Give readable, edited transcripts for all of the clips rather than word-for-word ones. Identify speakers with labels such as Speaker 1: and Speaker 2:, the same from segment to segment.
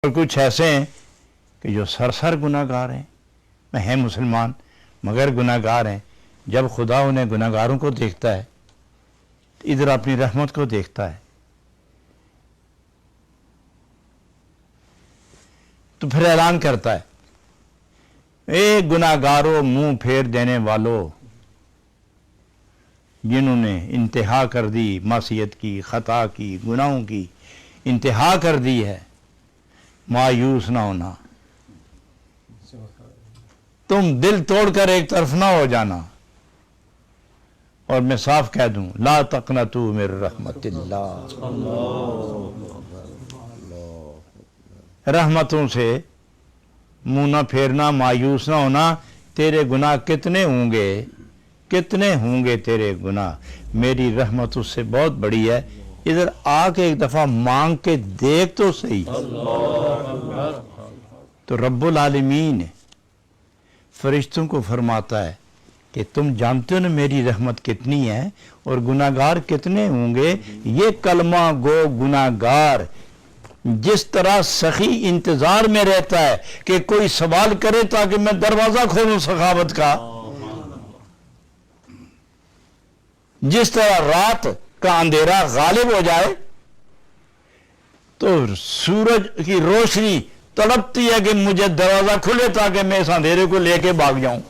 Speaker 1: اور کچھ ایسے ہیں کہ جو سرسر گناہگار ہیں، میں ہیں مسلمان مگر گناہگار ہیں. جب خدا انہیں گناہگاروں کو دیکھتا ہے ادھر اپنی رحمت کو دیکھتا ہے تو پھر اعلان کرتا ہے، اے گناہگاروں منہ پھیر دینے والوں جنہوں نے انتہا کر دی، معصیت کی، خطا کی، گناہوں کی انتہا کر دی ہے، مایوس نہ ہونا، تم دل توڑ کر ایک طرف نہ ہو جانا. اور میں صاف کہہ دوں، لا تقنطوا من رحمت اللہ، رحمتوں سے منہ نہ پھیرنا، مایوس نہ ہونا. تیرے گناہ کتنے ہوں گے تیرے گناہ، میری رحمت اس سے بہت بڑی ہے. ادھر آ کے ایک دفعہ مانگ کے دیکھ تو صحیح. تو رب العالمین فرشتوں کو فرماتا ہے کہ تم جانتے ہو نا میری رحمت کتنی ہے اور گناہگار کتنے ہوں گے. یہ کلمہ گو گناہگار جس طرح سخی انتظار میں رہتا ہے کہ کوئی سوال کرے تاکہ میں دروازہ کھولوں سخاوت کا، جس طرح رات کا اندھیرا غالب ہو جائے تو سورج کی روشنی تڑپتی ہے کہ مجھے دروازہ کھلے تاکہ میں اس اندھیرے کو لے کے بھاگ جاؤں.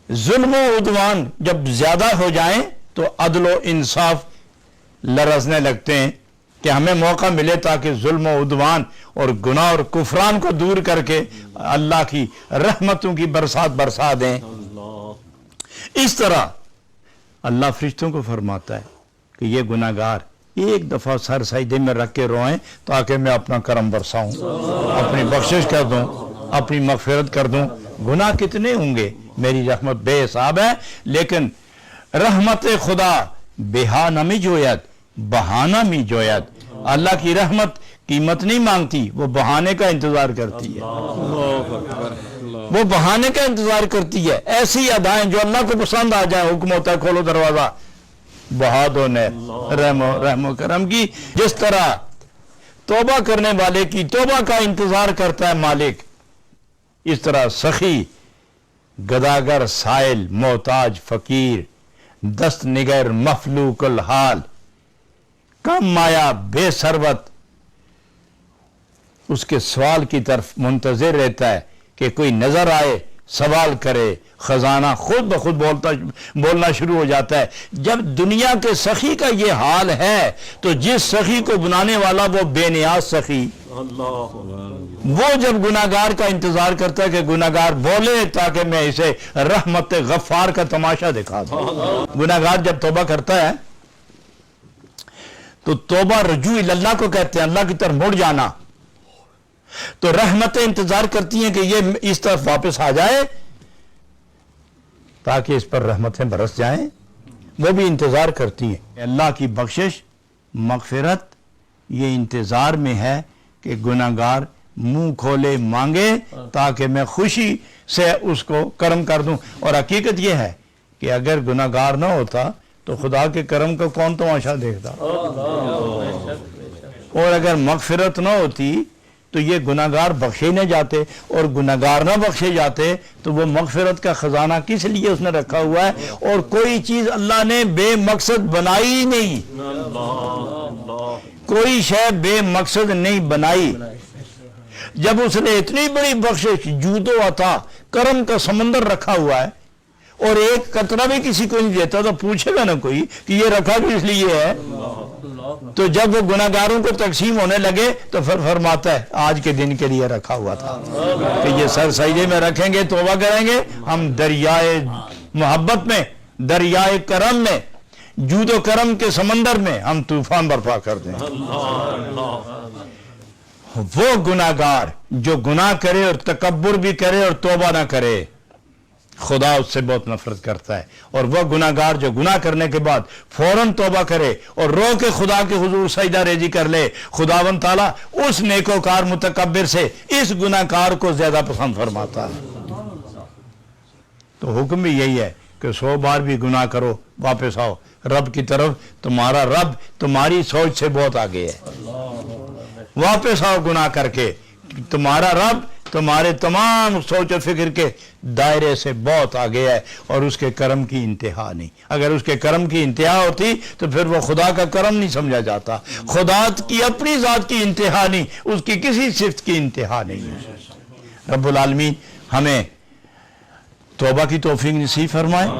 Speaker 1: ظلم و عدوان جب زیادہ ہو جائیں تو عدل و انصاف لرزنے لگتے ہیں کہ ہمیں موقع ملے تاکہ ظلم و عدوان اور گناہ اور کفران کو دور کر کے اللہ کی رحمتوں کی برسات برسا دیں. اس طرح اللہ فرشتوں کو فرماتا ہے کہ یہ گناہگار ایک دفعہ سر سجدے میں رکھ کے روئیں تاکہ میں اپنا کرم برساؤں، اپنی بخشش کر دوں، اپنی مغفرت کر دوں. گناہ کتنے ہوں گے، میری رحمت بے حساب ہے. لیکن رحمت خدا بہانہ می جوید، بہانہ می جوید. اللہ کی رحمت قیمت نہیں مانگتی، وہ بہانے کا انتظار کرتی ہے. وہ بہانے کا انتظار کرتی ہے. ایسی ادائیں جو اللہ کو پسند آ جائیں، حکم ہوتا ہے کھولو دروازہ، بہا دو نہر رحم و کرم کی. جس طرح توبہ کرنے والے کی توبہ کا انتظار کرتا ہے مالک، اس طرح سخی، گداگر، سائل، محتاج، فقیر، دست نگر، مفلوق الحال، کم مایا، بے ثروت، اس کے سوال کی طرف منتظر رہتا ہے کہ کوئی نظر آئے، سوال کرے. خزانہ خود بخود بولنا شروع ہو جاتا ہے. جب دنیا کے سخی کا یہ حال ہے تو جس سخی کو بنانے والا وہ بے نیاز سخی، وہ جب گناہگار کا انتظار کرتا ہے کہ گناہگار بولے تاکہ میں اسے رحمت غفار کا تماشا دکھا دوں. گناہگار جب توبہ کرتا ہے تو توبہ رجوع اللہ کو کہتے ہیں، اللہ کی طرف مڑ جانا. تو رحمتیں انتظار کرتی ہیں کہ یہ اس طرف واپس آ جائے تاکہ اس پر رحمتیں برس جائیں. وہ بھی انتظار کرتی ہیں. اللہ کی بخشش، مغفرت یہ انتظار میں ہے کہ گناہگار منہ کھولے مانگے تاکہ میں خوشی سے اس کو کرم کر دوں. اور حقیقت یہ ہے کہ اگر گناہگار نہ ہوتا تو خدا کے کرم کا کون تماشا دیکھتا. اور اگر مغفرت نہ ہوتی تو یہ گناہگار بخشے نہ جاتے، اور گناہگار نہ بخشے جاتے تو وہ مغفرت کا خزانہ کس لیے اس نے رکھا ہوا ہے. اور کوئی چیز اللہ نے بے مقصد بنائی نہیں، کوئی شے بے مقصد نہیں بنائی. جب اس نے اتنی بڑی بخشش، جود و عطا، کرم کا سمندر رکھا ہوا ہے اور ایک قطرہ بھی کسی کو نہیں دیتا تو پوچھے گا نا کوئی کہ یہ رکھا بھی اس لیے ہے. تو جب وہ گناہگاروں کو تقسیم ہونے لگے تو پھر فرماتا ہے آج کے دن کے لیے رکھا ہوا تھا کہ یہ سر سجدے میں رکھیں گے، توبہ کریں گے، ہم دریائے محبت میں، دریائے کرم میں، جود و کرم کے سمندر میں ہم طوفان برپا کر دیں. وہ گناہگار جو گناہ کرے اور تکبر بھی کرے اور توبہ نہ کرے، خدا اس سے بہت نفرت کرتا ہے. اور وہ گناہگار جو گناہ کرنے کے بعد فوراً توبہ کرے اور رو کے خدا کے حضور سجدہ ریزی کر لے، خداوند تعالیٰ اس نیکوکار متکبر سے اس گناہگار کو زیادہ پسند فرماتا ہے. تو حکم بھی یہی ہے کہ 100 بار بھی گناہ کرو واپس آؤ، رب کی طرف. تمہارا رب تمہاری سوچ سے بہت آگے ہے. واپس آؤ گناہ کر کے. تمہارا رب تمہارے تمام سوچ و فکر کے دائرے سے بہت آگے ہے اور اس کے کرم کی انتہا نہیں. اگر اس کے کرم کی انتہا ہوتی تو پھر وہ خدا کا کرم نہیں سمجھا جاتا. خدا کی اپنی ذات کی انتہا نہیں, اس کی کسی صفت کی انتہا نہیں ہے. رب العالمین ہمیں توبہ کی توفیق نصیب فرمائے.